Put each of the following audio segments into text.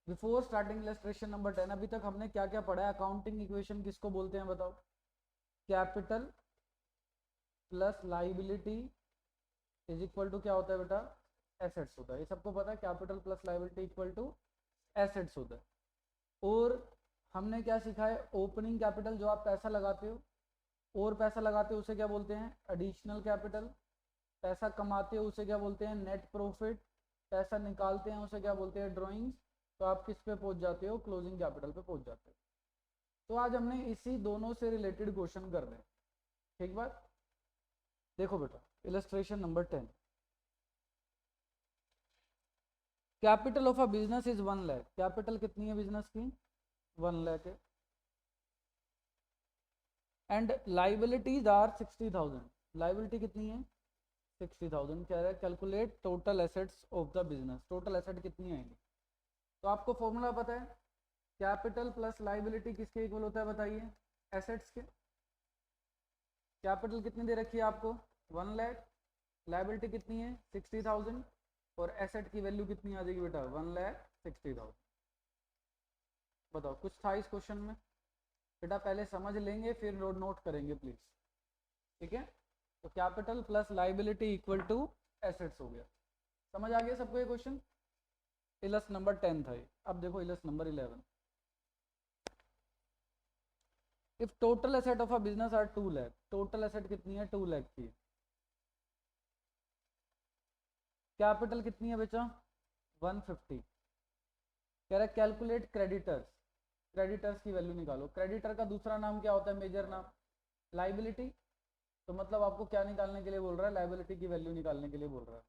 Before starting illustration number 10 अभी तक हमने क्या क्या पढ़ा है? अकाउंटिंग इक्वेशन किसको बोलते हैं बताओ? Capital plus liability is equal to क्या होता है बेटा? एसेट्स होता है। ये सबको पता है, capital plus liability equal to assets होता है। और हमने क्या सीखा है? ओपनिंग कैपिटल, जो आप पैसा लगाते हो और पैसा लगाते हो उसे क्या बोलते हैं? Additional capital. पैसा कमाते हो उसे क्या बोलते हैं? Net profit. पैसा निकालते हैं उसे क्या बोलते हैं? ड्रॉइंग्स। तो आप किस पे पहुंच जाते हो? क्लोजिंग कैपिटल पे पहुंच जाते हो। तो आज हमने इसी दोनों से रिलेटेड क्वेश्चन कर रहे हैं। ठीक बात? देखो बेटा, illustration number 10। Capital of a business is 1 lakh. Capital कितनी है बिजनेस की? 1 लाख है। And liabilities are 60,000। लाइबिलिटी कितनी है? 60,000। कह रहा है calculate total assets of the business. Total asset कितनी आएंगी? तो आपको फॉर्मूला पता है, कैपिटल प्लस लाइबिलिटी किसके इक्वल होता है बताइए? एसेट्स के। कैपिटल कितनी दे रखी है आपको? 1 लाख। लाइबिलिटी कितनी है? 60,000। और एसेट की वैल्यू कितनी आ जाएगी बेटा? 1,60,000। बताओ, कुछ था इस क्वेश्चन में? बेटा पहले समझ लेंगे फिर नोट करेंगे प्लीज। ठीक है? तो capital plus liability equal to assets हो गया। समझ आ गया सबको ये क्वेश्चन? इलस नंबर 10 था ये। अब देखो illus number 11। If total asset of a business are 2 lakh. Total asset कितनी है? 2 लाख की। कैपिटल कितनी है बच्चा? 150। कह रहा है कैलकुलेट क्रेडिटर्स। क्रेडिटर्स की वैल्यू निकालो। क्रेडिटर का दूसरा नाम क्या होता है? मेजर नाम? लाइबिलिटी। तो मतलब आपको क्या निकालने के लिए बोल रहा है? लाइबिलिटी की वैल्यू निकालने के लिए बोल रहा है।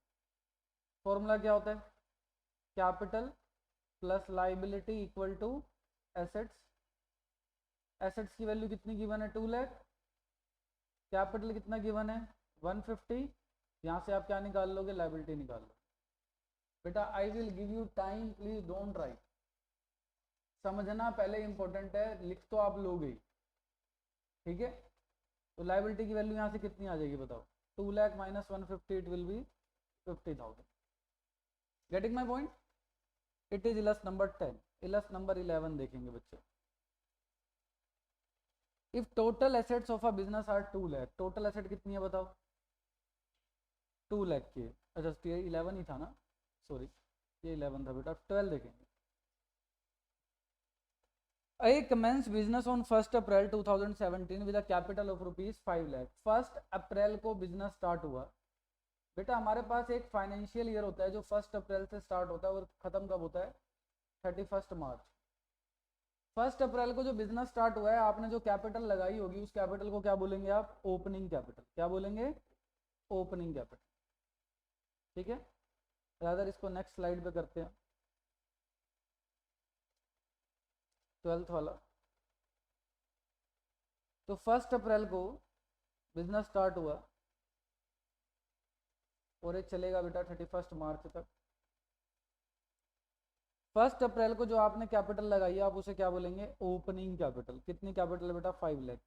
फॉर्मूला क्या होता है? Capital plus liability equal to assets. Assets की वैल्यू कितनी गिवन है? 2 लाख। कैपिटल कितना गिवन है? 150। यहाँ से आप क्या निकाल लोगे? लाइबिलिटी निकाल लो। बेटा I will give you time, please don't write. समझना पहले इंपॉर्टेंट है, लिख तो आप लोगे ही। ठीक है? तो लाइबिलिटी की वैल्यू यहाँ से कितनी आ जाएगी बताओ? 2 lakh minus 150, it will be 50,000। Getting my point? It is illus number 10। Illus number 11 देखेंगे बच्चे। If total assets of a business are 2 lakh. Total asset कितनी है बताओ? 2 लाख की है। अच्छा ये 11 ही था ना, सॉरी ये 11 था बेटा। 12 देखेंगे। I commence business on 1st April 2017 with a capital of rupees 5 lakh. 1st अप्रैल को बिजनेस स्टार्ट हुआ। बेटा हमारे पास एक फाइनेंशियल ईयर होता है जो 1st अप्रैल से स्टार्ट होता है और ख़त्म कब होता है? 31 मार्च। 1st अप्रैल को जो बिजनेस स्टार्ट हुआ है, आपने जो कैपिटल लगाई होगी उस कैपिटल को क्या बोलेंगे आप? Opening capital. क्या बोलेंगे? Opening capital. ठीक है? रादर इसको नेक्स्ट स्लाइड पे करते हैं, 12th वाला। तो 1st अप्रैल को बिजनेस स्टार्ट हुआ और ये चलेगा बेटा 31 मार्च तक। 1st अप्रैल को जो आपने कैपिटल लगाई है आप उसे क्या बोलेंगे? Opening capital. कितनी कैपिटल बेटा? 5 lakh.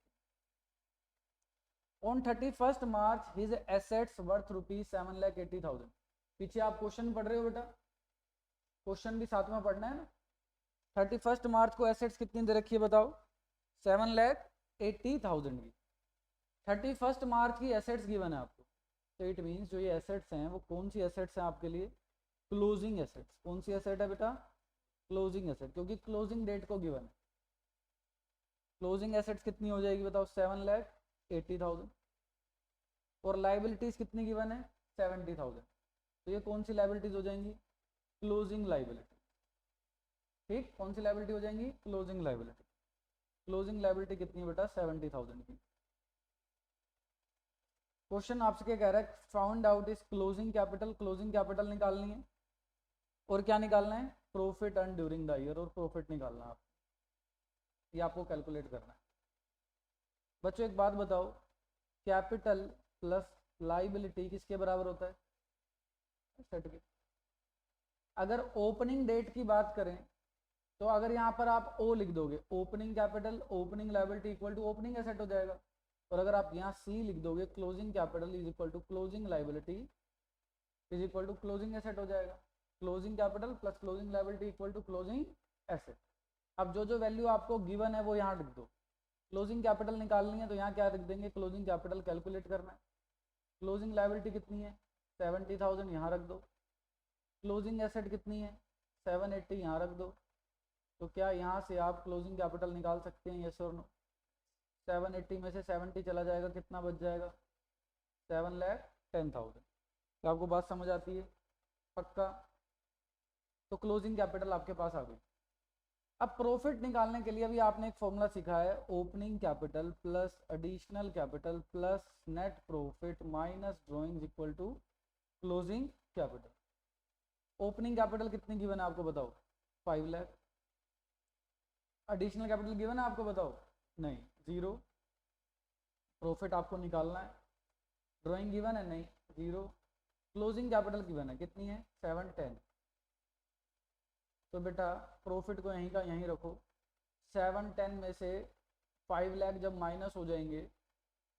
On 31 March his assets worth rupees 7,80,000। पीछे आप क्वेश्चन पढ़ रहे हो बेटा? क्वेश्चन भी साथ में पढ़ना है ना। 31 मार्च को एसेट्स कितनी दे रखी है बताओ? 7,80,000 की। 31 मार्च की एसेट्स गिवन है आपको। तो इट मीन्स जो ये एसेट्स हैं वो कौन सी एसेट्स हैं आपके लिए? Closing assets. कौन सी एसेट है बेटा? क्लोजिंग एसेट, क्योंकि क्लोजिंग डेट को गिवन है। क्लोजिंग एसेट्स कितनी हो जाएगी बताओ? 7,80,000। और लाइबिलिटीज कितनी गिवन है? 70,000। तो ये कौन सी लाइबिलिटीज हो जाएंगी? Closing liability. ठीक, कौन सी लाइबिलिटी हो जाएंगी? Closing liability. क्लोजिंग लाइबिलिटी कितनी है बेटा? 70,000 की। क्वेश्चन आपसे क्या कह रहा है? Found out is closing capital. Closing capital निकालनी है और क्या निकालना है? Profit earn during the year. और प्रॉफिट निकालना है आप, ये आपको कैलकुलेट करना है। बच्चों एक बात बताओ, कैपिटल प्लस लाइबिलिटी किसके बराबर होता है? सेट के। अगर ओपनिंग डेट की बात करें तो अगर यहाँ पर आप ओ लिख दोगे, opening capital opening liability equal to opening asset हो जाएगा। और अगर आप यहाँ सी लिख दोगे, closing capital is equal to closing liability is equal to closing asset हो जाएगा। Closing capital plus closing liability equal to closing asset. अब जो जो वैल्यू आपको गिवन है वो यहाँ लिख दो। क्लोजिंग कैपिटल निकालनी है तो यहाँ क्या लिख देंगे, क्लोजिंग कैपिटल कैलकुलेट करना है। क्लोजिंग लायबिलिटी कितनी है 70,000, यहाँ रख दो। क्लोजिंग एसेट कितनी है 780, यहाँ रख दो। तो क्या यहाँ से आप क्लोजिंग कैपिटल निकाल सकते हैं, यस और नो? 780 में से 70 चला जाएगा, कितना बच जाएगा 7,10,000। तो आपको बात समझ आती है पक्का? तो क्लोजिंग कैपिटल आपके पास आ गई। अब प्रॉफिट निकालने के लिए अभी आपने एक फॉर्मूला सीखा है, opening capital plus additional capital plus net profit minus drawing equal to closing capital. Opening capital कितनी गिवन है आपको बताओ, 5 लाख। एडिशनल कैपिटल गिवन है आपको बताओ, नहीं, 0। प्रॉफिट आपको निकालना है। ड्रॉइंग गिवन है, नहीं, 0। क्लोजिंग कैपिटल गिवन है, कितनी है 710। तो बेटा प्रॉफिट को यहीं का यहीं रखो। 710 में से 5 लाख जब माइनस हो जाएंगे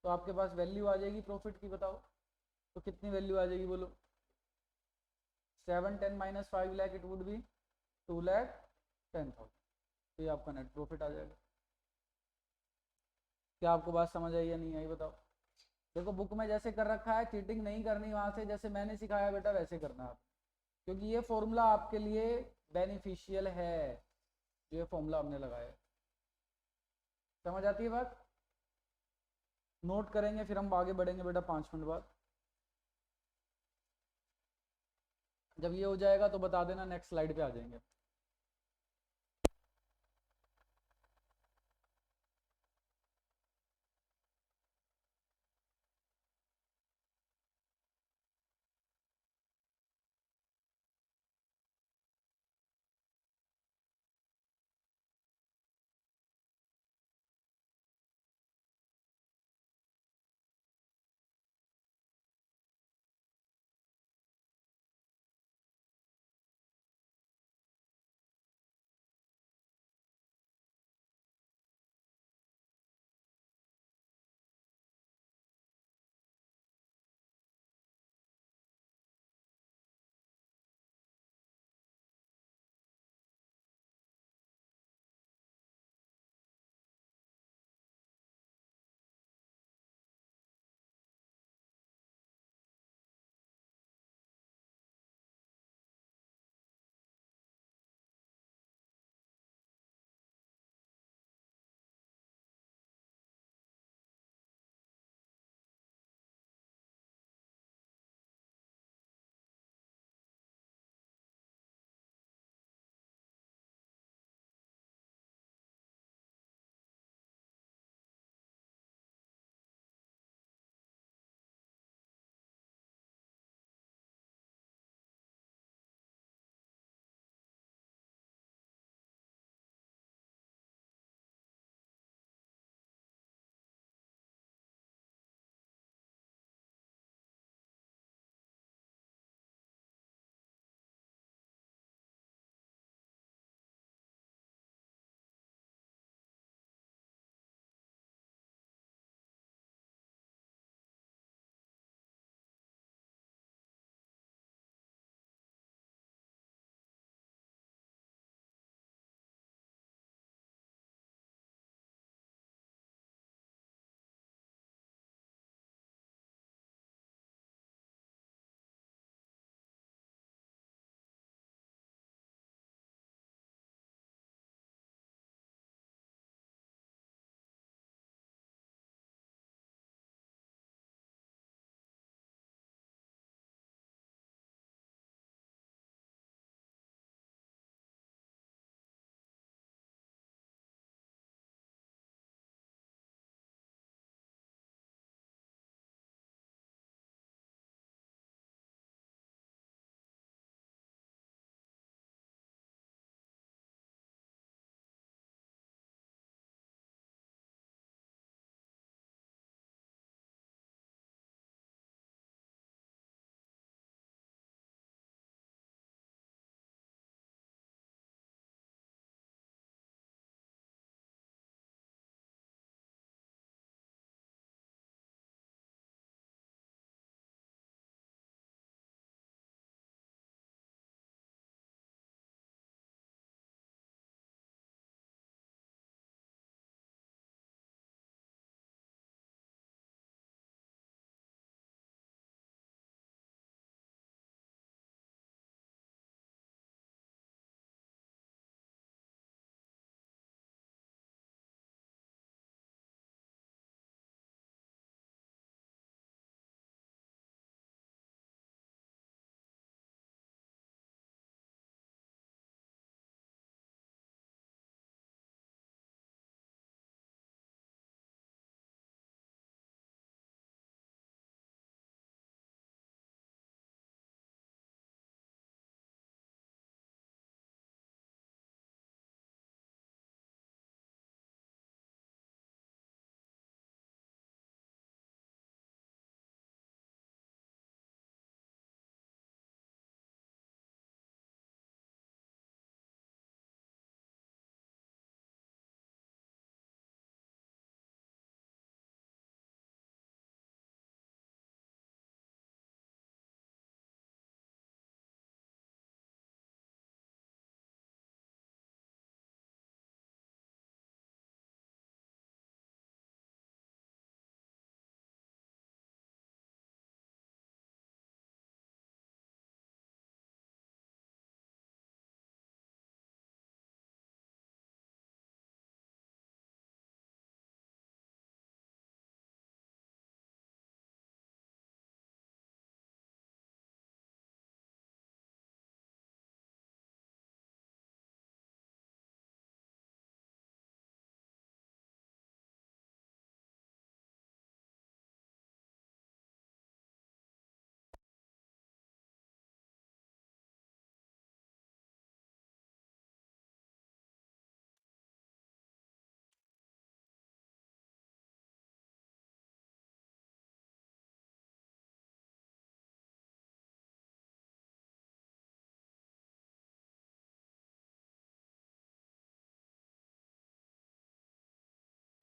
तो आपके पास वैल्यू आ जाएगी प्रॉफिट की, बताओ तो कितनी वैल्यू आ जाएगी बोलो। 710 minus 5 lakh it would be 2,10,000। तो ये आपका नेट प्रॉफिट आ जाएगा। क्या आपको बात समझ आई या नहीं आई बताओ? देखो बुक में जैसे कर रखा है, चीटिंग नहीं करनी वहाँ से, जैसे मैंने सिखाया बेटा वैसे करना आप, क्योंकि ये फॉर्मूला आपके लिए बेनिफिशियल है, ये फॉर्मूला हमने लगाया। समझ आती है बात? नोट करेंगे फिर हम आगे बढ़ेंगे बेटा 5 मिनट बाद। जब ये हो जाएगा तो बता देना, नेक्स्ट स्लाइड पे आ जाएंगे।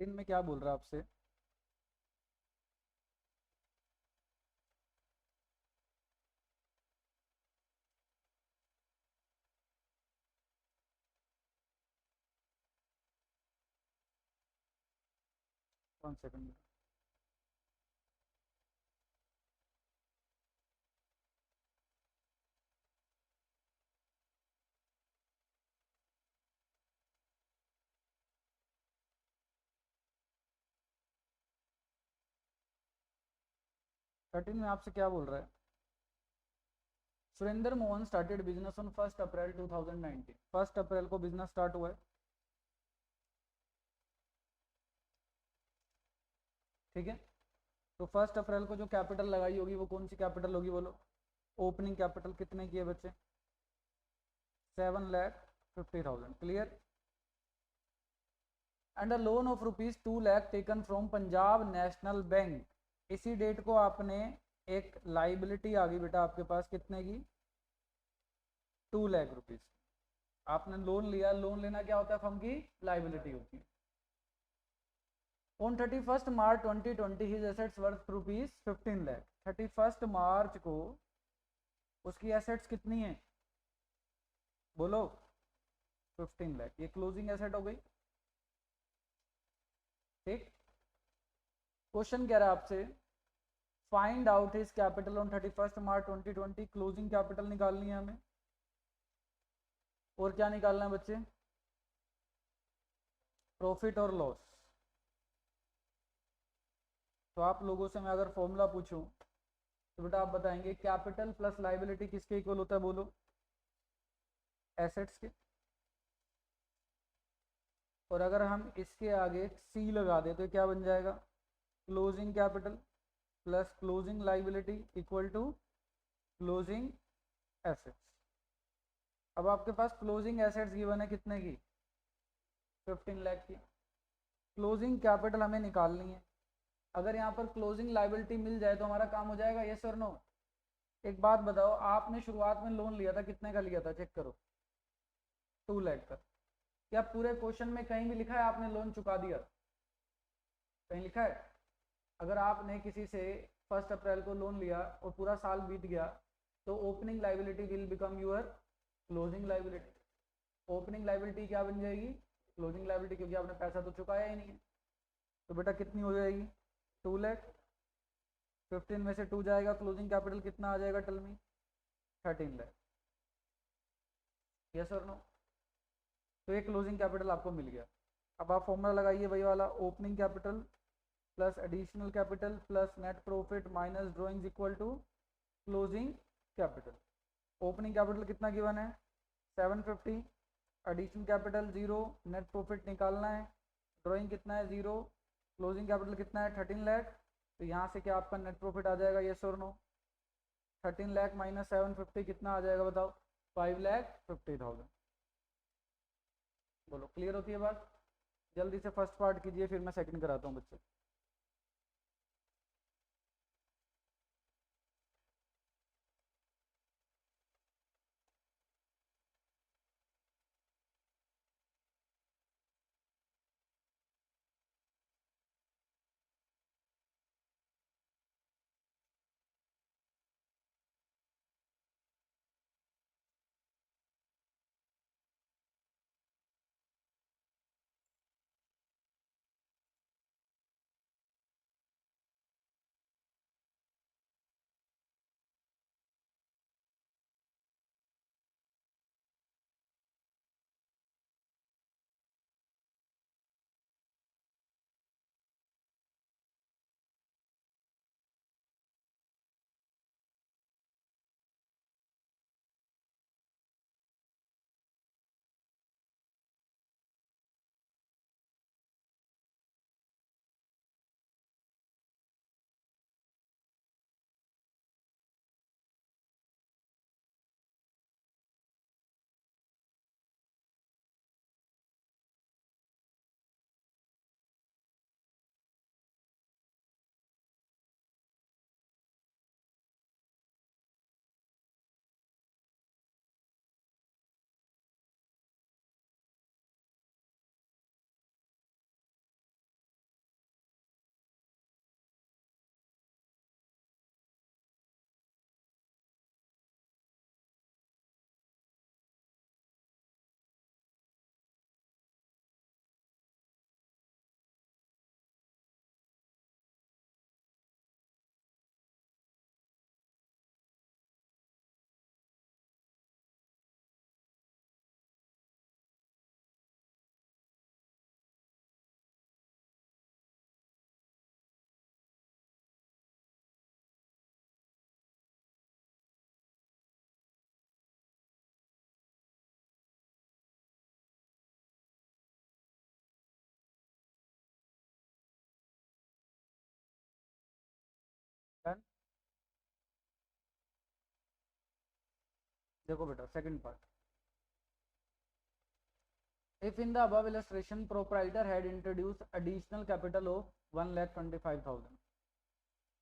इनमें क्या बोल रहा है आपसे? One second. 13 में आपसे क्या बोल रहा है? Surendra Mohan started business on 1 अप्रैल 2019। 1 अप्रैल को बिजनेस स्टार्ट हुआ है। ठीक है। तो 1 अप्रैल को जो कैपिटल लगाई होगी वो कौन सी कैपिटल होगी बोलो? ओपनिंग कैपिटल कितने की है बच्चे? 7,50,000। Clear? And a loan of ₹2 lakh taken from Punjab national bank. इसी डेट को आपने एक लाइबिलिटी आ गई बेटा आपके पास कितने की? ₹2 लाख। आपने लोन लिया, लोन लेना क्या होता है? फर्म की लाइबिलिटी होती है। On 31 March 2020 his assets worth ₹15 lakh. 31 मार्च को उसकी एसेट्स कितनी है बोलो? 15 लाख। ये क्लोजिंग एसेट हो गई। ठीक। क्वेश्चन कह रहा है आपसे find out his capital on 31 March 2020। Closing capital निकालनी है हमें। और क्या निकालना है बच्चे? प्रॉफिट और लॉस। तो आप लोगों से मैं अगर फॉर्मूला पूछूं तो बेटा आप बताएंगे कैपिटल प्लस लाइबिलिटी किसके इक्वल होता है बोलो? एसेट्स के। और अगर हम इसके आगे सी लगा दें तो क्या बन जाएगा? Closing capital plus closing liability equal to closing assets. अब आपके पास क्लोजिंग एसेट्स गिवन है कितने की? 15 लाख की। क्लोजिंग कैपिटल हमें निकालनी है। अगर यहाँ पर क्लोजिंग लाइबिलिटी मिल जाए तो हमारा काम हो जाएगा। यस और नो? एक बात बताओ, आपने शुरुआत में लोन लिया था, कितने का लिया था? चेक करो। 2 लाख का। क्या पूरे क्वेश्चन में कहीं भी लिखा है आपने लोन चुका दिया? कहीं लिखा है? अगर आपने किसी से 1 अप्रैल को लोन लिया और पूरा साल बीत गया तो opening liability will become your closing liability. Opening liability क्या बन जाएगी? क्लोजिंग लाइबिलिटी, क्योंकि आपने पैसा तो चुकाया ही नहीं है। तो बेटा कितनी हो जाएगी? 2 लाख। 15 में से 2 जाएगा, क्लोजिंग कैपिटल कितना आ जाएगा? Tell me. 13 लाख। यस और नो? तो ये क्लोजिंग कैपिटल आपको मिल गया। अब आप फॉर्मूला लगाइए वही वाला, opening capital plus additional capital plus net profit minus drawings equal to closing capital. Opening capital कितना गिवन है? 750। एडिशनल कैपिटल 0, नेट प्रॉफिट निकालना है, ड्रॉइंग कितना है? 0, क्लोजिंग कैपिटल कितना है? 13 लाख। तो यहाँ से क्या आपका नेट प्रॉफिट आ जाएगा? यस और नो? 13 लाख माइनस 750 कितना आ जाएगा बताओ? 5,50,000। बोलो क्लियर होती है बात? जल्दी से फर्स्ट पार्ट कीजिए, फिर मैं सेकंड कराता हूँ बच्चे। देखो बेटा second part, if in the above illustration proprietor had introduce additional capital of 1,25,000,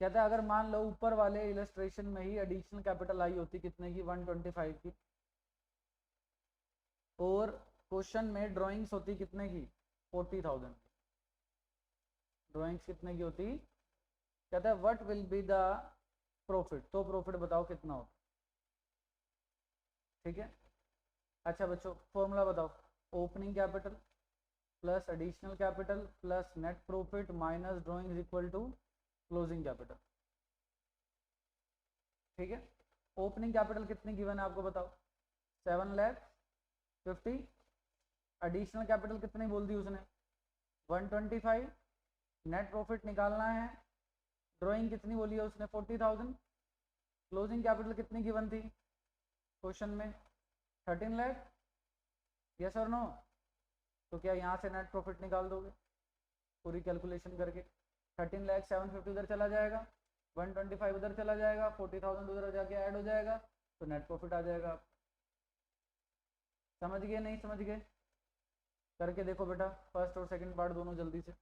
कहता है अगर मान लो ऊपर वाले इलस्ट्रेशन में ही एडिशनल कैपिटल आई होती कितने की, 125 की, और क्वेश्चन में ड्राइंग्स होती कितने की, 40,000 की, ड्राइंग्स कितने की होती, कहता है what will be the profit, तो प्रॉफिट बताओ कितना होता, ठीक है। अच्छा बच्चों फॉर्मूला बताओ, opening capital plus additional capital plus net profit minus drawings equal to closing capital, ठीक है। ओपनिंग कैपिटल कितनी गिवन है आपको बताओ, 7,50,000, एडिशनल कैपिटल कितनी बोल दी उसने, 125, नेट प्रॉफिट निकालना है, ड्राइंग कितनी बोली है उसने, 40,000, क्लोजिंग कैपिटल कितनी गिवन थी क्वेश्चन में, 13 लाख, यस और नो, तो क्या यहाँ से नेट प्रॉफिट निकाल दोगे पूरी कैलकुलेशन करके, 13,750 उधर चला जाएगा, 125 उधर चला जाएगा, 40,000 उधर जाके ऐड हो जाएगा, तो नेट प्रॉफिट आ जाएगा। समझ गए नहीं समझ गए, करके देखो बेटा फर्स्ट और सेकंड पार्ट दोनों जल्दी से।